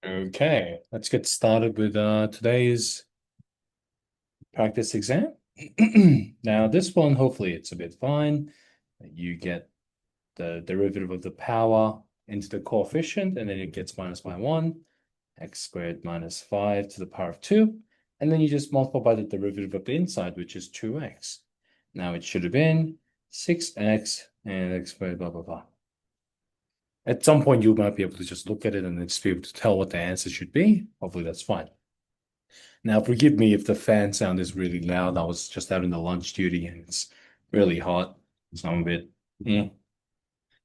Okay, let's get started with today's practice exam. Now, this one, hopefully it's a bit fine. You get the derivative of the power into the coefficient, and then it gets minus by 1, x squared minus 5 to the power of 2, and then you just multiply by the derivative of the inside, which is 2x. Now, it should have been 6x and x squared, blah, blah, blah. At some point, you might be able to just look at it and then just be able to tell what the answer should be. Hopefully, that's fine. Now, forgive me if the fan sound is really loud. I was just having the lunch duty and it's really hot, so I'm a bit. eh.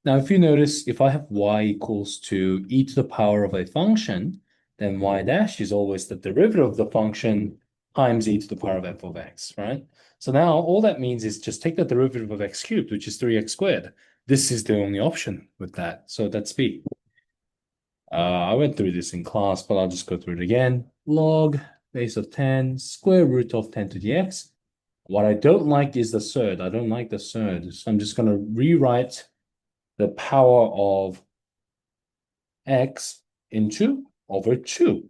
Now, if you notice, if I have y equals to e to the power of a function, then y dash is always the derivative of the function times e to the power of f of x, right? So now all that means is just take the derivative of x cubed, which is 3x squared. This is the only option with that. So that's b. I went through this in class, but I'll just go through it again. Log base of 10, square root of 10 to the x. What I don't like is the surd. I don't like the surd. So I'm just going to rewrite the power of x into over 2,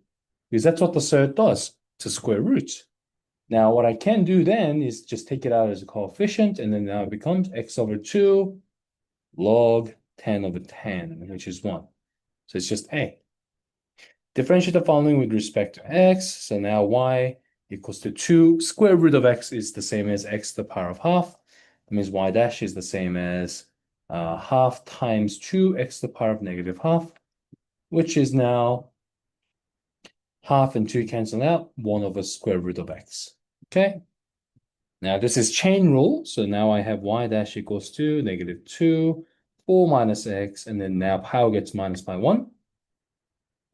because that's what the surd does to square root. Now, what I can do then is just take it out as a coefficient, and then now it becomes x over 2 log 10 over 10, which is 1. So it's just a. Differentiate the following with respect to x. So now y equals to 2. Square root of x is the same as x to the power of half. That means y dash is the same as half times 2x to the power of negative half, which is now half and 2 cancel out, 1 over square root of x. Okay? Now this is chain rule. So now I have y dash equals to negative 2, 4 minus x, and then now power gets minus by 1.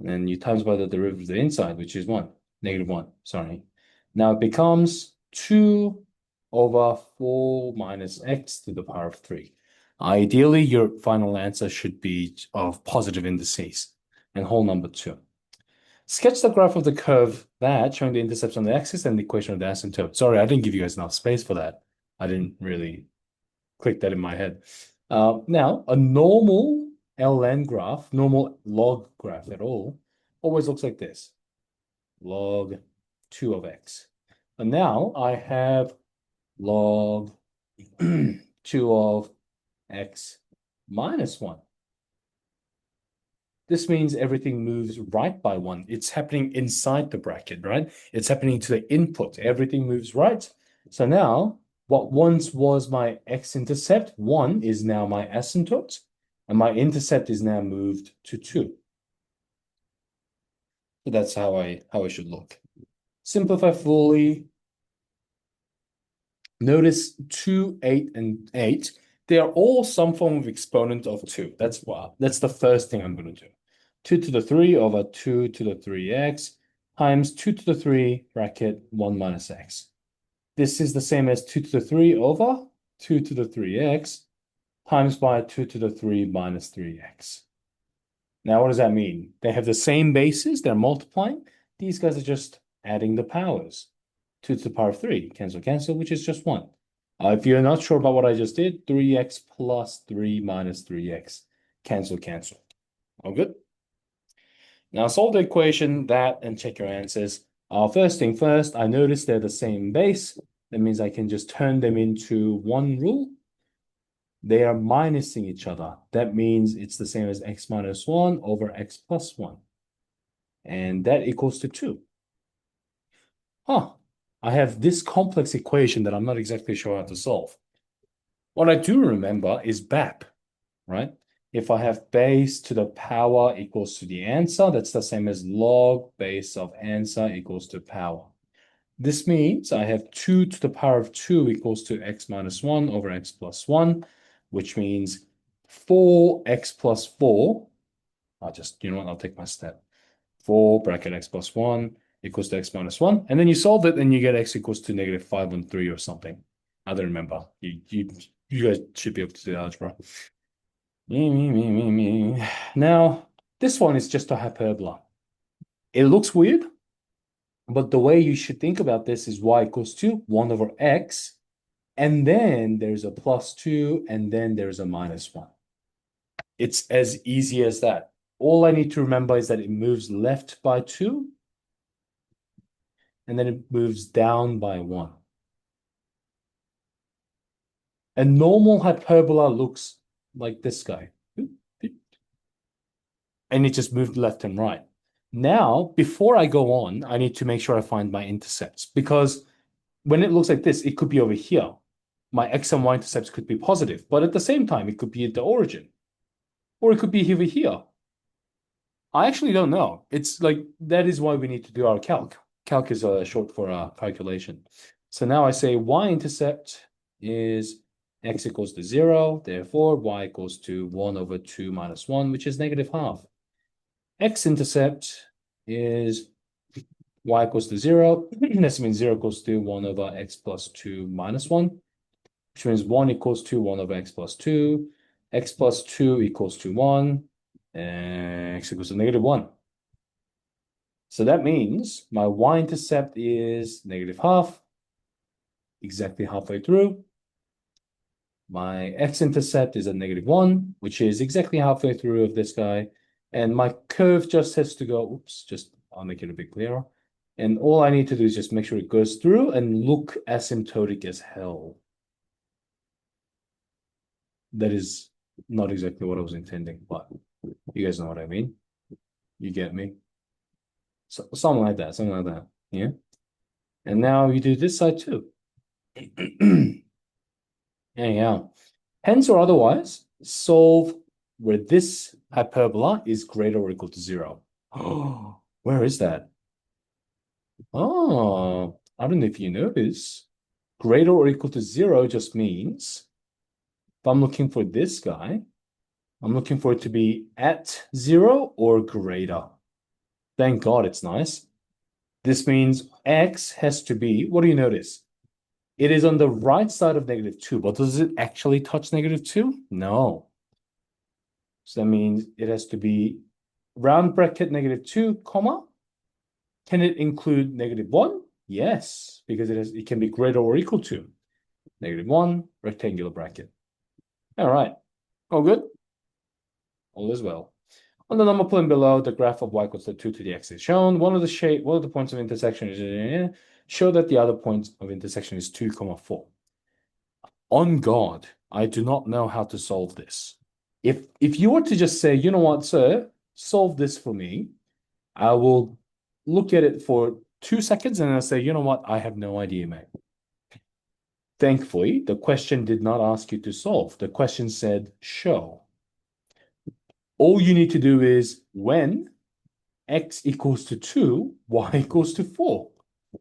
And then you times by the derivative of the inside, which is 1, negative 1, sorry. Now it becomes 2 over 4 minus x to the power of 3. Ideally, your final answer should be of positive indices and whole number 2. Sketch the graph of the curve that showing the intercepts on the axis and the equation of the asymptote. Sorry, I didn't give you guys enough space for that. I didn't really click that in my head. Now, a normal ln graph, normal log graph at all, always looks like this. Log 2 of x. And now I have log 2 of x minus 1. This means everything moves right by 1. It's happening inside the bracket, right? It's happening to the input. Everything moves right. So now, what once was my x-intercept, 1 is now my asymptote, and my intercept is now moved to 2. So that's how I should look. Simplify fully. Notice 2, 8, and 8. They are all some form of exponent of 2. That's the first thing I'm going to do. 2 to the 3 over 2 to the 3x times 2 to the 3 bracket 1 minus x. This is the same as 2 to the 3 over 2 to the 3x times by 2 to the 3 minus 3x. Now, what does that mean? They have the same bases. They're multiplying. These guys are just adding the powers. 2 to the power of 3. Cancel, cancel, which is just 1. If you're not sure about what I just did, 3x plus 3 minus 3x. Cancel, cancel. All good? Now solve the equation, that, and check your answers. First thing first, I notice they're the same base. That means I can just turn them into one rule. They are minusing each other. That means it's the same as x minus 1 over x plus 1. And that equals to 2. I have this complex equation that I'm not exactly sure how to solve. What I do remember is BAP, right? If I have base to the power equals to the answer, that's the same as log base of answer equals to power. This means I have 2 to the power of 2 equals to x minus 1 over x plus 1, which means 4x plus 4. You know what, I'll take my step. 4 bracket x plus 1 equals to x minus 1. And then you solve it and you get x equals to negative 5 on 3 or something. I don't remember. You guys should be able to do algebra. Now, this one is just a hyperbola. It looks weird, but the way you should think about this is y equals to 1 over x, and then there's a plus 2, and then there's a minus 1. It's as easy as that. all I need to remember is that it moves left by 2, and then it moves down by 1. A normal hyperbola looks like this guy. And it just moved left and right. Now, before I go on, I need to make sure I find my intercepts, because when it looks like this, it could be over here. My x and y intercepts could be positive, but at the same time, it could be at the origin, or it could be over here. I actually don't know. It's like, that is why we need to do our calc. Calc is short for calculation. So now I say y-intercept is x equals to 0. Therefore, y equals to 1 over 2 minus 1, which is negative half. X-intercept is y equals to 0. This means 0 equals to 1 over x plus 2 minus 1, which means 1 equals to 1 over x plus 2. X plus 2 equals to 1. And x equals to negative 1. So that means my y-intercept is negative half, exactly halfway through. My x-intercept is at negative 1, which is exactly halfway through of this guy. And my curve just has to go, I'll make it a bit clearer. And all I need to do is just make sure it goes through and look asymptotic as hell. That is not exactly what I was intending, but you guys know what I mean. You get me? So, something like that, yeah? And now you do this side too. Anyhow, hence or otherwise, solve where this hyperbola is greater or equal to 0. Oh, where is that? Oh, I don't know if you know this. Greater or equal to 0 just means if I'm looking for this guy, I'm looking for it to be at 0 or greater. Thank God it's nice. This means x has to be, what do you notice? It is on the right side of negative 2, but does it actually touch negative 2? No. So that means it has to be round bracket negative 2, comma. Can it include negative 1? Yes, because it can be greater or equal to negative 1, rectangular bracket. All right. All good? All is well. On the number plane below, the graph of y equals to 2 to the x is shown. One of the points of intersection is show that the other point of intersection is 2, 4. On God, I do not know how to solve this. If you were to just say, you know what, sir, solve this for me, I will look at it for 2 seconds and I'll say, you know what, I have no idea, mate. Thankfully, the question did not ask you to solve. The question said, show. All you need to do is when x equals to 2, y equals to 4.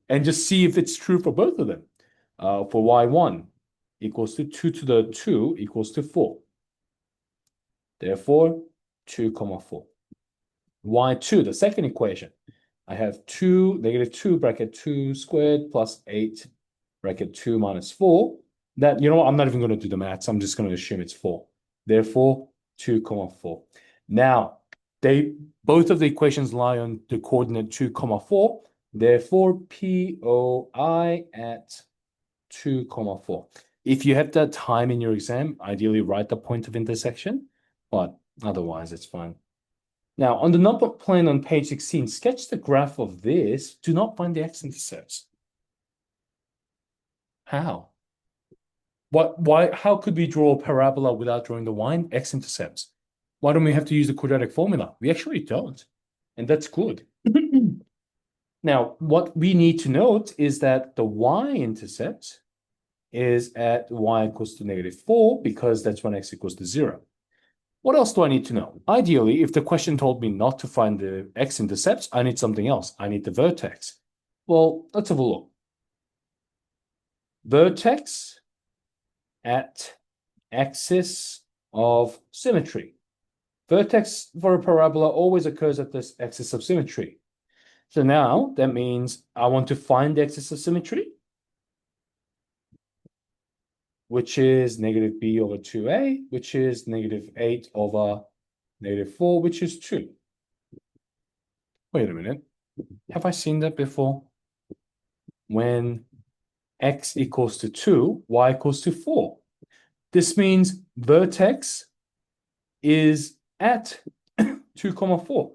And just see if it's true for both of them. For y1 equals to 2 to the 2 equals to 4. Therefore, 2, 4. y2, the second equation. I have 2, negative 2, bracket 2 squared plus 8, bracket 2 minus 4. That, you know what, I'm not even going to do the maths. I'm just going to assume it's 4. Therefore, 2, 4. Now, both of the equations lie on the coordinate 2, 4. Therefore, POI at 2, 4. If you have that time in your exam, ideally write the point of intersection, but otherwise it's fine. Now, on the number plane on page 16, sketch the graph of this. Do not find the x-intercepts. How? How could we draw a parabola without drawing the x-intercepts? Why don't we have to use the quadratic formula? We actually don't, and that's good. Now, what we need to note is that the y-intercept is at y equals to negative 4 because that's when x equals to 0. What else do I need to know? Ideally, if the question told me not to find the x-intercepts, I need something else. I need the vertex. Well, let's have a look. Vertex at axis of symmetry. Vertex for a parabola always occurs at this axis of symmetry. So now that means I want to find the axis of symmetry, which is negative b over 2a, which is negative 8 over negative 4, which is 2. Wait a minute. Have I seen that before? When x equals to 2, y equals to 4. This means vertex is at 2 comma 4.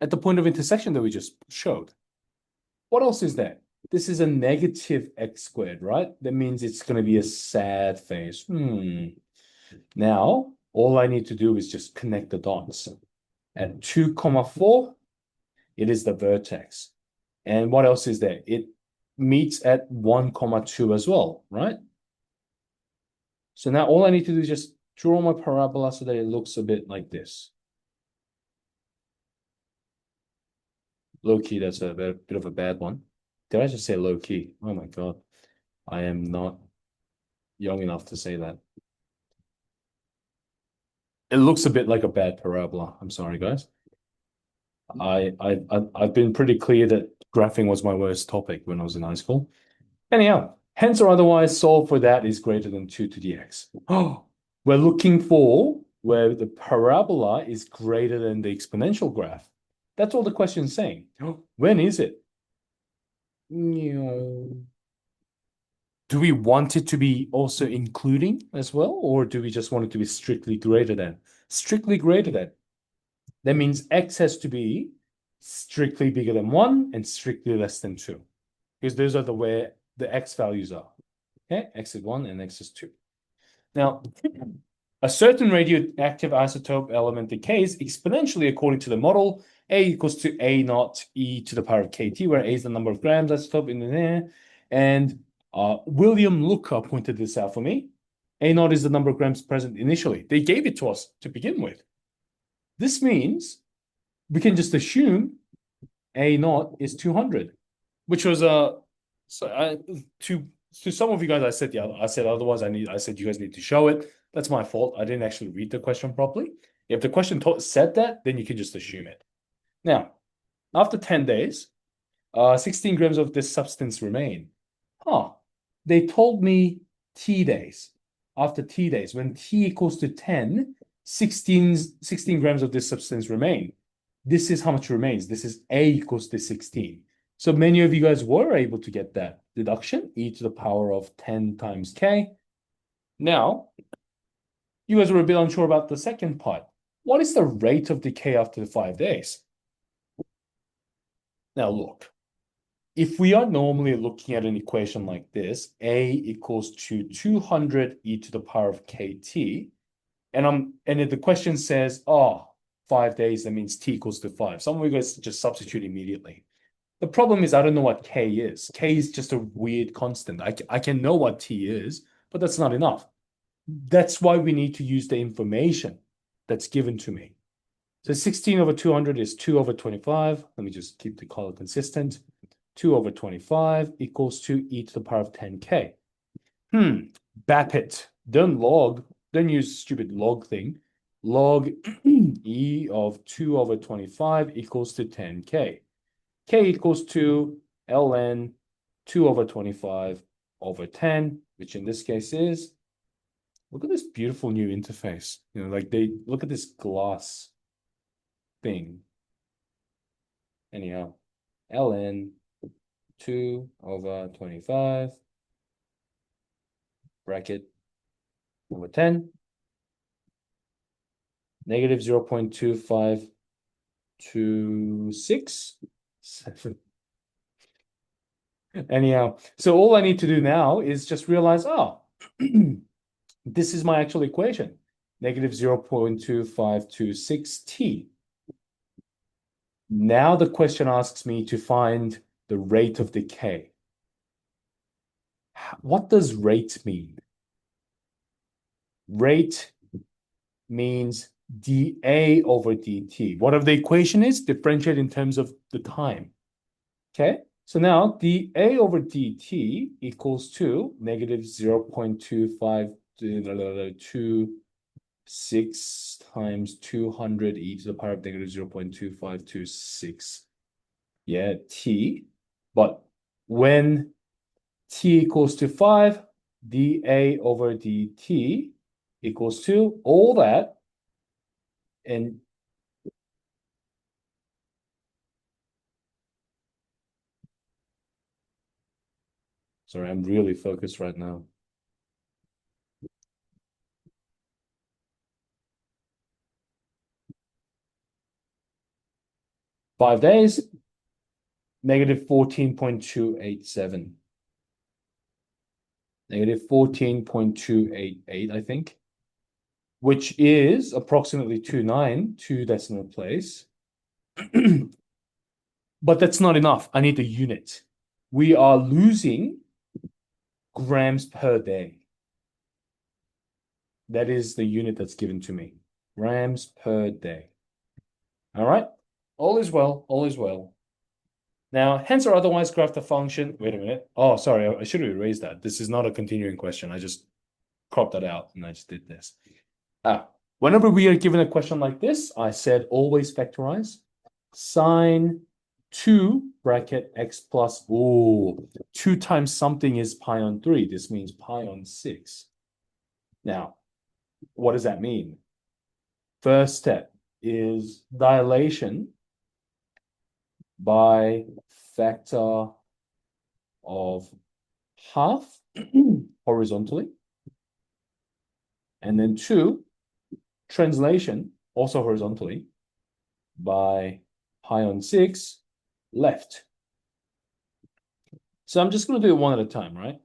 At the point of intersection that we just showed. What else is there? This is a negative x squared, right? That means it's going to be a sad face. Now, all I need to do is just connect the dots. At 2 comma 4, it is the vertex. And what else is there? It meets at 1 comma 2 as well, right? So now all I need to do is just draw my parabola so that it looks a bit like this. Low key, that's a bit of a bad one. Did I just say low key? Oh my God. I am not young enough to say that. It looks a bit like a bad parabola. I'm sorry, guys. I've been pretty clear that graphing was my worst topic when I was in high school. Anyhow, hence or otherwise, solve for that is greater than 2 to the x. Oh, we're looking for where the parabola is greater than the exponential graph. That's all the question is saying. When is it? Do we want it to be also including as well, or do we just want it to be strictly greater than? Strictly greater than. That means x has to be strictly bigger than 1 and strictly less than 2. Because those are the where the x values are. Okay, x is 1 and x is 2. Now, a certain radioactive isotope element decays exponentially according to the model. A equals to A naught e to the power of KT, where A is the number of grams isotope in the air. And William Looker pointed this out for me. A naught is the number of grams present initially. They gave it to us to begin with. This means we can just assume A naught is 200, which was to some of you guys, I said otherwise I said you guys need to show it. That's my fault. I didn't actually read the question properly. If the question said that, then you can just assume it. Now, after 10 days, 16 grams of this substance remain. They told me T days. After T days, when T equals to 10, 16 grams of this substance remain. This is how much remains. This is A equals to 16. So many of you guys were able to get that deduction, e to the power of 10 times k. Now, you guys were a bit unsure about the second part. What is the rate of decay after the 5 days? Now, look, if we are normally looking at an equation like this, A equals to 200 e to the power of kt, and if the question says, 5 days, that means t equals to 5. Some of you guys just substitute immediately. The problem is I don't know what k is. K is just a weird constant. I can know what t is, but that's not enough. That's why we need to use the information that's given to me. So 16 over 200 is 2 over 25. Let me just keep the color consistent. 2 over 25 equals to e to the power of 10k. BAPIT. Don't use stupid log thing. Log e of 2 over 25 equals to 10k. K equals to ln 2 over 25 over 10, which in this case is, look at this beautiful new interface. Look at this glass thing. Anyhow, ln 2 over 25 bracket over 10, negative 0.2526. Anyhow, so all I need to do now is just realize, this is my actual equation, negative 0.2526t. Now the question asks me to find the rate of decay. What does rate mean? Rate means dA over dt. Whatever the equation is, differentiate in terms of the time. Okay, so now dA over dt equals to negative 0.2526 times 200 e to the power of negative 0.2526. Yeah, t. But when t equals to 5, dA over dt equals to all that. And sorry, I'm really focused right now. 5 days, negative 14.287. Negative 14.288, I think, which is approximately 29, 2 decimal place. But that's not enough. I need the unit. We are losing grams per day. That is the unit that's given to me. Grams per day. All right. All is well. All is well. Now, hence or otherwise graph the function. Wait a minute. Oh, sorry. I should have erased that. This is not a continuing question. I just cropped that out and I just did this. Whenever we are given a question like this, I said always factorize. Sine 2 bracket x plus, 2 times something is pi on 3. This means pi on 6. Now, what does that mean? First step is dilation by factor of half horizontally. And then 2, translation, also horizontally, by pi on 6 left. So I'm just going to do it one at a time, right?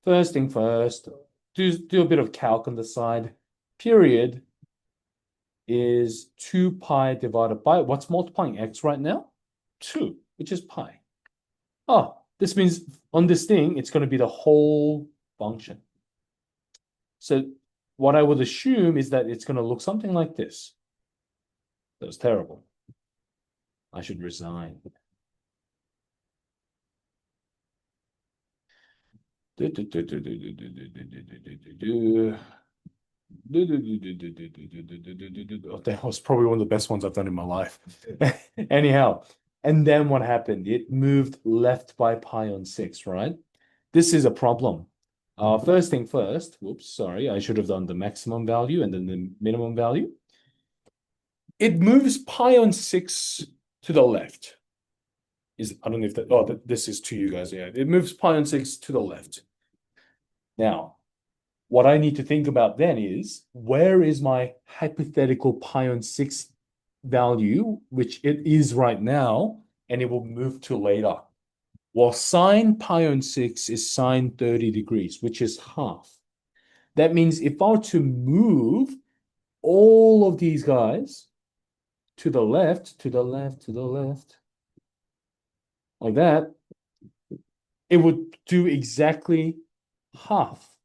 First thing first, do a bit of calc on the side. Period is 2 pi divided by, what's multiplying x right now? 2, which is pi. Oh, this means on this thing, it's going to be the whole function. So what I would assume is that it's going to look something like this. That was terrible. I should resign. Oh, that was probably one of the best ones I've done in my life. Anyhow, and then what happened? It moved left by pi on 6, right? This is a problem. First thing first, whoops, sorry, I should have done the maximum value and then the minimum value. It moves pi on 6 to the left. I don't know if that, this is to you guys, yeah. It moves pi on 6 to the left. Now, what I need to think about then is, where is my hypothetical pi on 6 value, which it is right now, and it will move to later. Well, sine pi on 6 is sine 30 degrees, which is half. That means if I were to move all of these guys to the left, to the left, to the left, like that, it would do exactly half.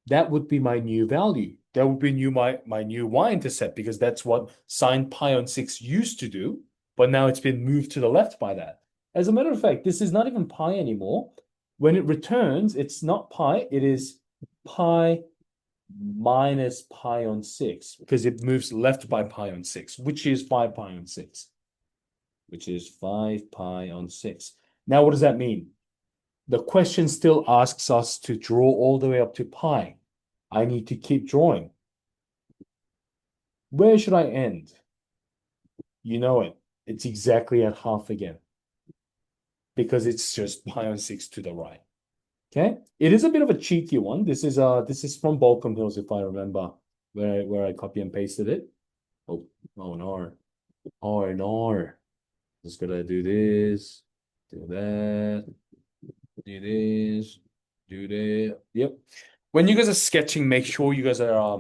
That would be my new value. That would be my new y-intercept, because that's what sine pi on 6 used to do, but now it's been moved to the left by that. As a matter of fact, this is not even pi anymore. When it returns, it's not pi, it is pi minus pi on 6, because it moves left by pi on 6, which is 5 pi on 6, which is 5 pi on 6. Now, what does that mean? The question still asks us to draw all the way up to pi. I need to keep drawing. Where should I end? You know it. It's exactly at half again, because it's just pi on 6 to the right. Okay, it is a bit of a cheeky one. This is from Balcombe Hills, if I remember, where I copy and pasted it. Oh no. Oh no. Just gotta do this, do that, do this, do that. Yep. When you guys are sketching, make sure you guys are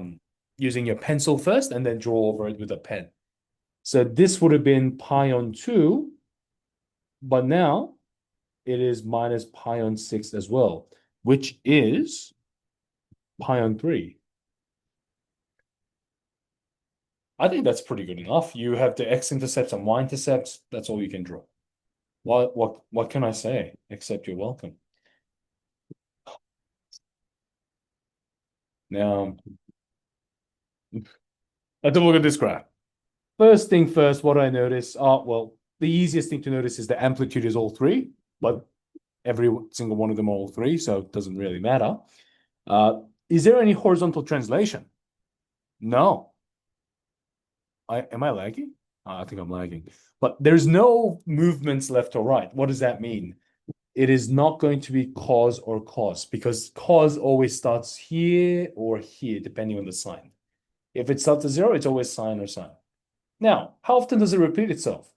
using your pencil first and then draw over it with a pen. So this would have been pi on 2, but now it is minus pi on 6 as well, which is pi on 3. I think that's pretty good enough. You have the x-intercepts and y-intercepts. That's all you can draw. What can I say? Except you're welcome. Now, let's look at this graph. First thing first, what I notice, well, the easiest thing to notice is the amplitude is all 3, but every single one of them are all 3, so it doesn't really matter. Is there any horizontal translation? No. Am I lagging? I think I'm lagging. But there's no movements left or right. What does that mean? It is not going to be cos or cos, because cos always starts here or here, depending on the sign. If it starts at 0, it's always sine or sine. Now, how often does it repeat itself?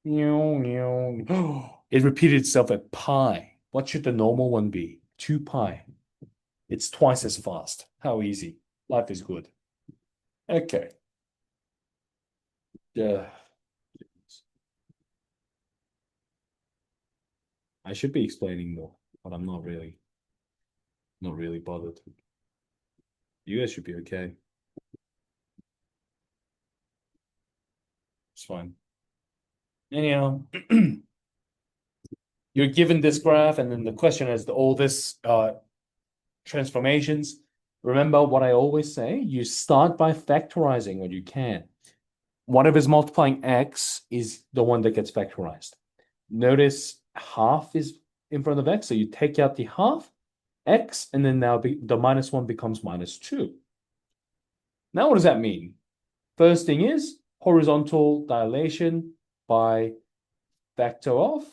It repeated itself at pi. What should the normal one be? 2 pi. It's twice as fast. How easy. Life is good. Okay. Yeah. I should be explaining more, but I'm not really bothered. You guys should be okay. It's fine. Anyhow, you're given this graph, and then the question is all this transformations. Remember what I always say, you start by factorizing what you can. Whatever's multiplying x is the one that gets factorized. Notice half is in front of x, so you take out the half, x, and then now the -1 becomes -2. Now what does that mean? First thing is horizontal dilation by factor of,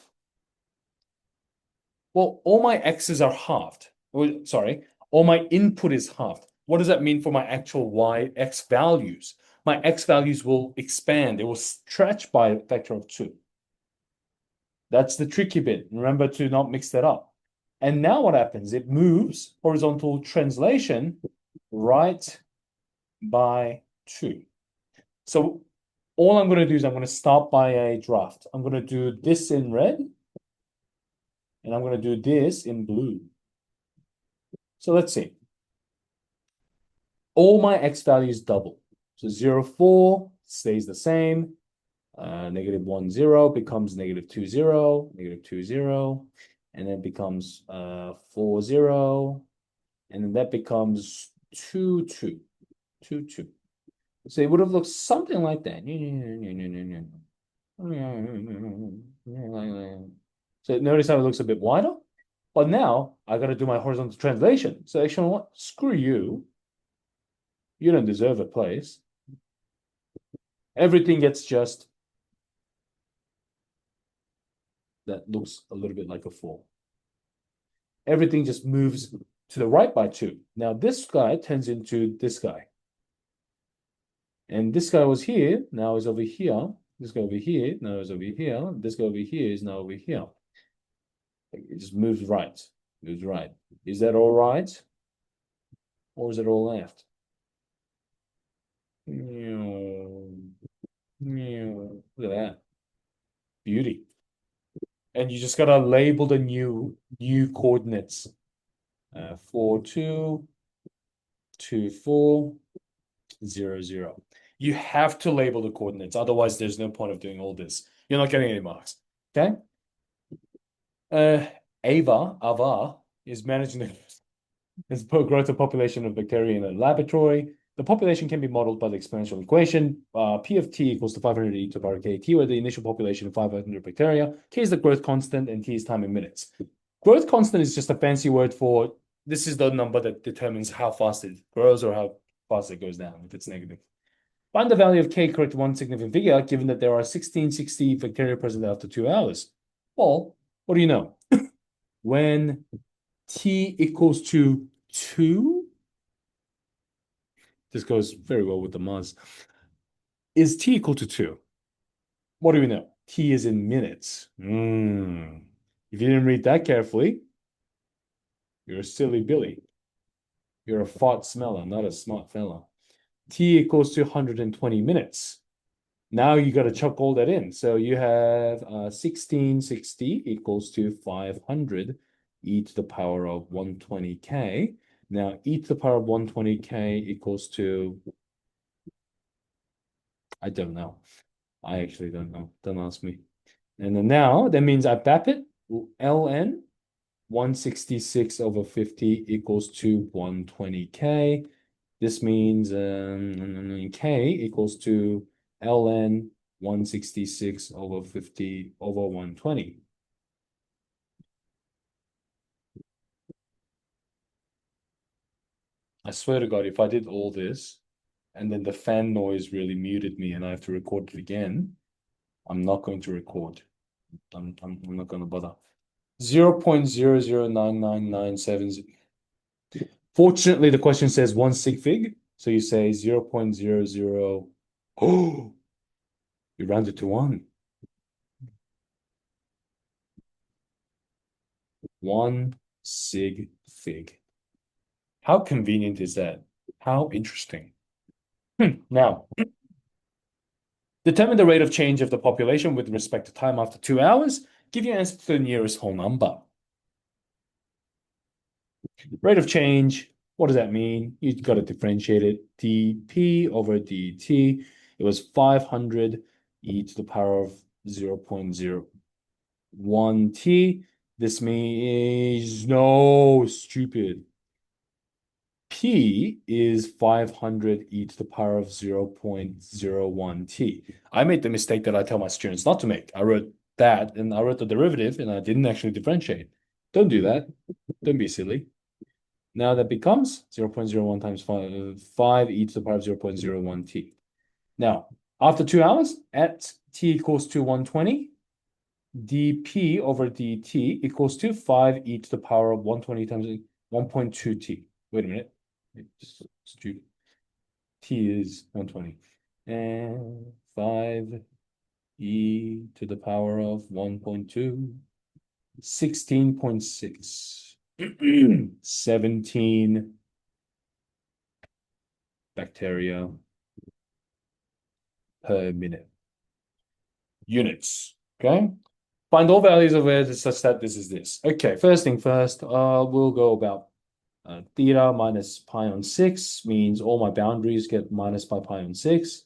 well, all my x's are halved. Well, sorry, all my input is halved. What does that mean for my actual y, x values? My x values will expand. It will stretch by a factor of 2. That's the tricky bit. Remember to not mix that up. And now what happens? It moves horizontal translation right by 2. So all I'm going to do is I'm going to start by a draft. I'm going to do this in red, and I'm going to do this in blue. So let's see. All my x values double. So 0, 4 stays the same. -1, 0 becomes -2, 0, -2, 0, and then becomes 4, 0, and then that becomes 2, 2, 2, 2. So it would have looked something like that. So notice how it looks a bit wider. But now I got to do my horizontal translation. So actually, what? Screw you. You don't deserve a place. Everything gets just that looks a little bit like a 4. Everything just moves to the right by 2. Now this guy turns into this guy. And this guy was here, now is over here. This guy over here, now is over here. This guy over here is now over here. It just moves right. Moves right. Is that all right? Or is it all left? Look at that. Beauty. And you just gotta label the new coordinates. 4, 2, 2, 4, 0, 0. You have to label the coordinates, otherwise there's no point of doing all this. You're not getting any marks. Okay? Ava is managing the growth of population of bacteria in a laboratory. The population can be modeled by the exponential equation. P of t equals to 500 e to the power k. T, where the initial population of 500 bacteria. K is the growth constant, and t is time in minutes. Growth constant is just a fancy word for this is the number that determines how fast it grows or how fast it goes down if it's negative. Find the value of k correct to one significant figure, given that there are 1660 bacteria present after 2 hours. Well, what do you know? When t equals to 2, this goes very well with the Mars. Is t equal to 2? What do we know? T is in minutes. If you didn't read that carefully, you're a silly Billy. You're a fart smeller, not a smart fella. T equals to 120 minutes. Now you got to chuck all that in. So you have 1660 equals to 500 e to the power of 120k. Now e to the power of 120k equals to, I don't know. I actually don't know. Don't ask me. And then now that means I BAP it. ln 166 over 50 equals to 120k. This means k equals to ln 166 over 50 over 120. I swear to God, if I did all this and then the fan noise really muted me and I have to record it again, I'm not going to record. I'm not going to bother. 0.009997. Fortunately, the question says 1 sig fig. So you say 0.00. Oh, We round it to 1. 1 sig fig. How convenient is that? How interesting. Now, determine the rate of change of the population with respect to time after 2 hours. Give your answer to the nearest whole number. Rate of change, what does that mean? You've got to differentiate it. dp over dt. It was 500 e to the power of 0.01 t. This means, no, stupid. P is 500 e to the power of 0.01 t. I made the mistake that I tell my students not to make. I wrote that and I wrote the derivative and I didn't actually differentiate. Don't do that. Don't be silly. Now that becomes 0.01 times 5 e to the power of 0.01 t. Now, after 2 hours, at t equals to 120, dp over dt equals to 5 e to the power of 120 times 1.2 t. Wait a minute. It's stupid. T is 120. And 5 e to the power of 1.2. 16.6. 17 bacteria per minute. Units. Okay. Find all values of it such that this is this. Okay, first thing first, we'll go about theta minus pi on 6 means all my boundaries get minus by pi on 6.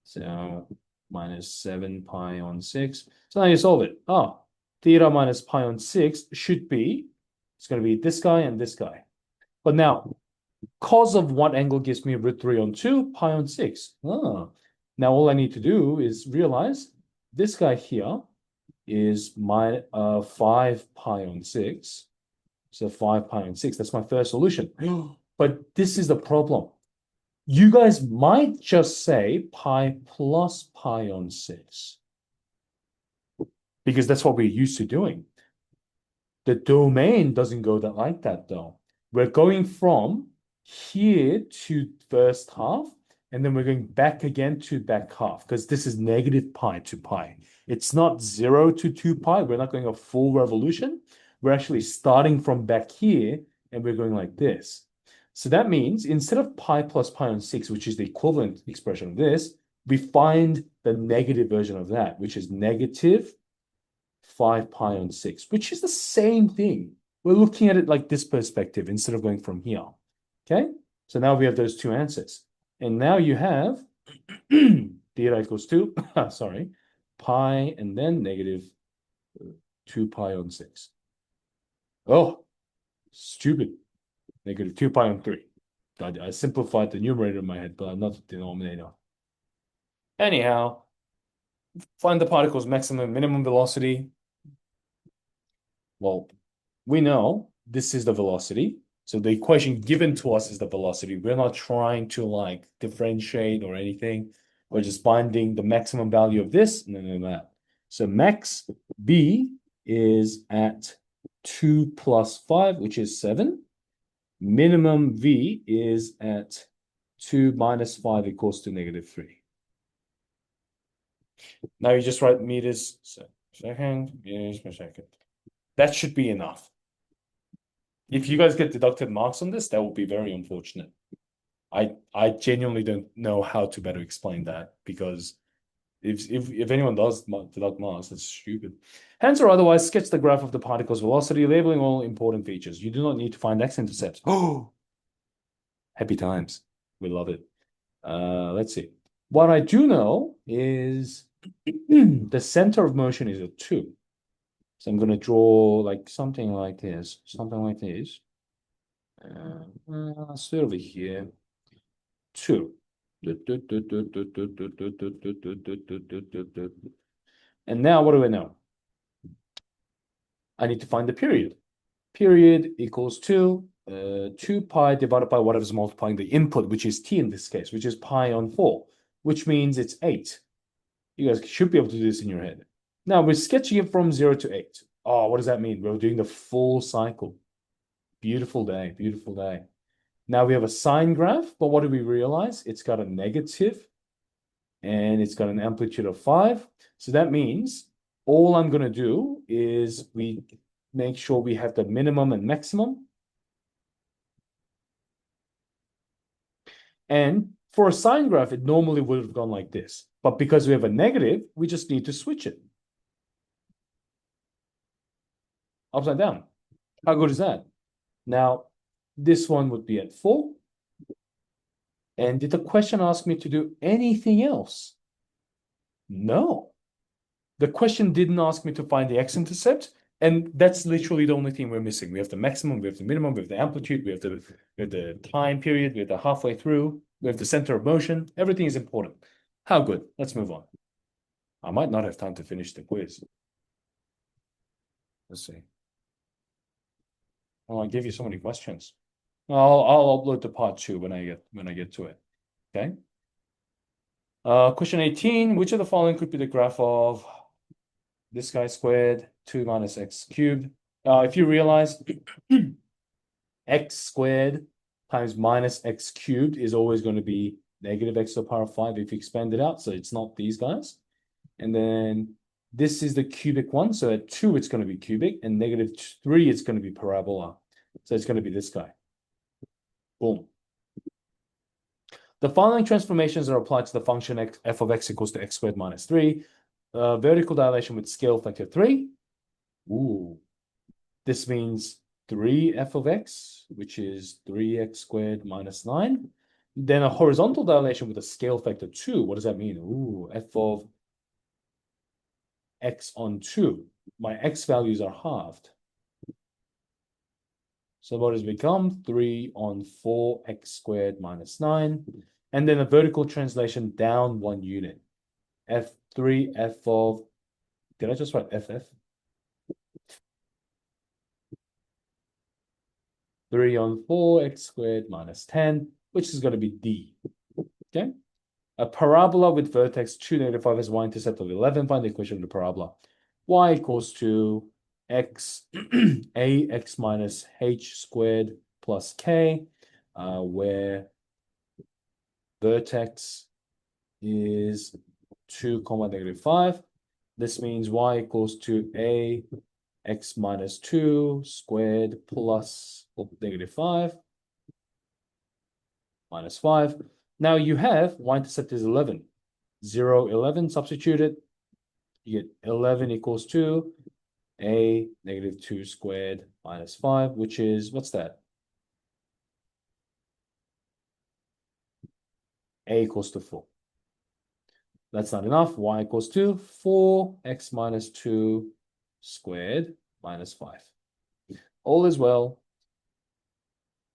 So minus 7 pi on 6. So now you solve it. Oh, theta minus pi on 6 should be, it's going to be this guy and this guy. But now, cos of what angle gives me root 3 on 2, pi on 6. Oh. Now all I need to do is realize this guy here is my 5 pi on 6. So 5 pi on 6. That's my first solution. But this is the problem. You guys might just say pi plus pi on 6. Because that's what we're used to doing. The domain doesn't go like that, though. We're going from here to first half, and then we're going back again to back half, because this is negative pi to pi. It's not 0 to 2 pi. We're not going a full revolution. We're actually starting from back here, and we're going like this. So that means instead of pi plus pi on 6, which is the equivalent expression of this, we find the negative version of that, which is negative 5 pi on 6, which is the same thing. We're looking at it like this perspective instead of going from here. Okay? So now we have those two answers. And now you have theta equals 2, sorry, pi and then negative 2 pi on 6. Oh, stupid. Negative 2 pi on 3. I simplified the numerator in my head, but not the denominator. Anyhow, find the particle's maximum and minimum velocity. Well, we know this is the velocity. So the equation given to us is the velocity. We're not trying to like differentiate or anything. We're just finding the maximum value of this and then that. So max B is at 2 plus 5, which is 7. Minimum V is at 2 minus 5 equals to negative 3. Now you just write meters second, meters per second. That should be enough. If you guys get deducted marks on this, that will be very unfortunate. I genuinely don't know how to better explain that, because if anyone does deduct marks, that's stupid. Hence or otherwise, sketch the graph of the particle's velocity, labeling all important features. You do not need to find x-intercepts. Oh, happy times. We love it. Let's see. What I do know is the center of motion is at 2. So I'm going to draw like something like this, start over here, 2. And now what do I know? I need to find the period. Period equals 2 pi divided by whatever's multiplying the input, which is t in this case, which is pi on 4, which means it's 8. You guys should be able to do this in your head. Now we're sketching it from 0 to 8. Oh, what does that mean? We're doing the full cycle. Beautiful day, beautiful day. Now we have a sine graph, but what do we realize? It's got a negative and it's got an amplitude of 5. So that means all I'm going to do is we make sure we have the minimum and maximum. And for a sine graph, it normally would have gone like this. But because we have a negative, we just need to switch it. Upside down. How good is that? Now, this one would be at 4. And did the question ask me to do anything else? No. The question didn't ask me to find the x-intercept, and that's literally the only thing we're missing. We have the maximum, we have the minimum, we have the amplitude, we have the time period, we have the halfway through, we have the center of motion. Everything is important. How good? Let's move on. I might not have time to finish the quiz. Let's see. Oh, I gave you so many questions. I'll upload the part 2 when I get to it. Okay. Question 18. Which of the following could be the graph of this guy squared 2 minus x cubed? If you realize x squared times minus x cubed is always going to be negative x to the power of 5 if you expand it out. So it's not these guys. And then this is the cubic one. So at 2, it's going to be cubic, and negative 3, it's going to be parabola. So it's going to be this guy. Boom. The following transformations are applied to the function f of x equals to x squared minus 3. Vertical dilation with scale factor 3. Ooh. This means 3f of x, which is 3x squared minus 9. Then a horizontal dilation with a scale factor 2. What does that mean? Ooh, f of x on 2. My x values are halved. So what has become 3 on 4x squared minus 9. And then a vertical translation down 1 unit. F3, f of, did I just write FF? 3 on 4x squared minus 10, which is going to be D. Okay. A parabola with vertex 2, negative 5 has y-intercept of 11. Find the equation of the parabola. Y equals to x, ax minus h squared plus k, where vertex is 2, negative 5. This means y equals to a x minus 2 squared plus negative 5 minus 5. Now you have y-intercept is 11. 0, 11, substitute it. You get 11 equals to a negative 2 squared minus 5, which is, what's that? A equals to 4. That's not enough. Y equals to 4x minus 2 squared minus 5. All is well.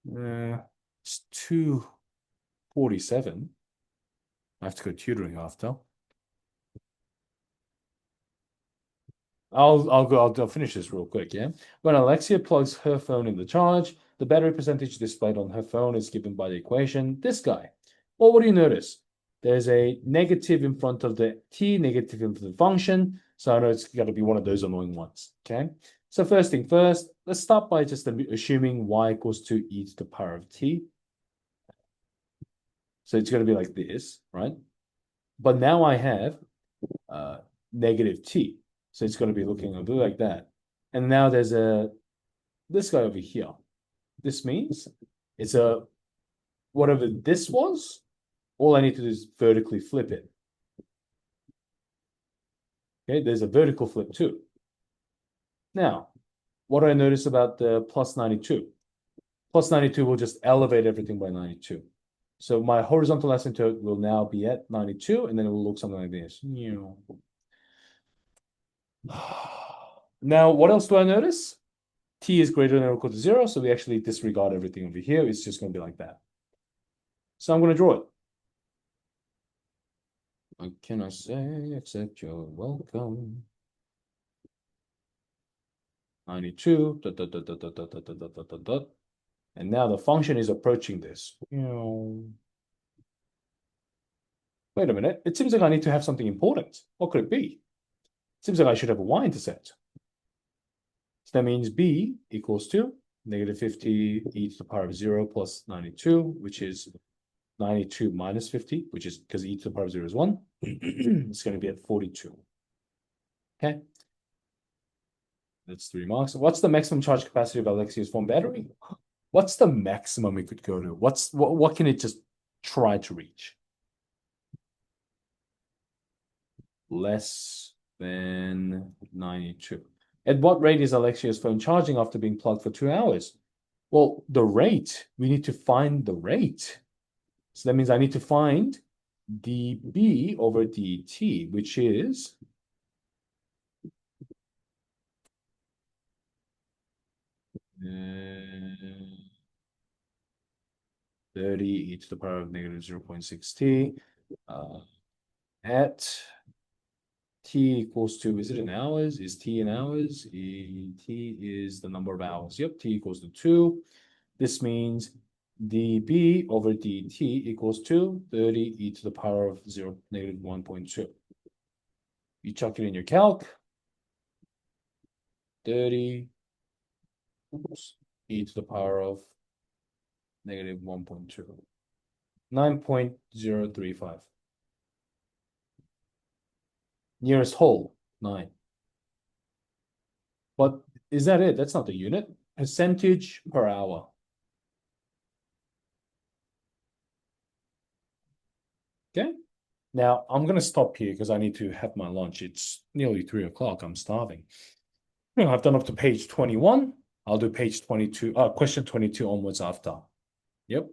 It's 247. I have to go tutoring after. I'll finish this real quick, yeah? When Alexia plugs her phone in the charge, the battery percentage displayed on her phone is given by the equation, this guy. Well, what do you notice? There's a negative in front of the t, negative in front of the function. So I know it's got to be one of those annoying ones, okay? So first thing first, let's start by just assuming y equals to e to the power of t. So it's going to be like this, right? But now I have negative t. So it's going to be looking a bit like that. And now there's this guy over here. This means it's whatever this was, all I need to do is vertically flip it. Okay, there's a vertical flip too. Now, what do I notice about the plus 92? Plus 92 will just elevate everything by 92. So my horizontal asymptote will now be at 92, and then it will look something like this. Now, what else do I notice? T is greater than or equal to 0, so we actually disregard everything over here. It's just going to be like that. So I'm going to draw it. What can I say except you're welcome? 92, and now the function is approaching this. Wait a minute. It seems like I need to have something important. What could it be? It seems like I should have a y-intercept. So that means b equals to negative 50 e to the power of 0 plus 92, which is 92 minus 50, which is because e to the power of 0 is 1. It's going to be at 42. Okay. That's 3 marks. What's the maximum charge capacity of Alexia's phone battery? What's the maximum it could go to? What can it just try to reach? Less than 92. At what rate is Alexia's phone charging after being plugged for 2 hours? Well, the rate, we need to find the rate. So that means I need to find dB over dt, which is uh, 30 e to the power of negative 0.6t at t equals to, is it in hours? Is t in hours? T is the number of hours. Yep, t equals to 2. This means dB over dt equals to 30 e to the power of 0, negative 1.2. You chuck it in your calc. 30 e to the power of negative 1.2. 9.035. Nearest whole, 9. But is that it? That's not the unit. Percentage per hour. Okay. Now I'm going to stop here because I need to have my lunch. It's nearly 3 o'clock. I'm starving. I've done up to page 21. I'll do page 22, question 22 onwards after. Yep.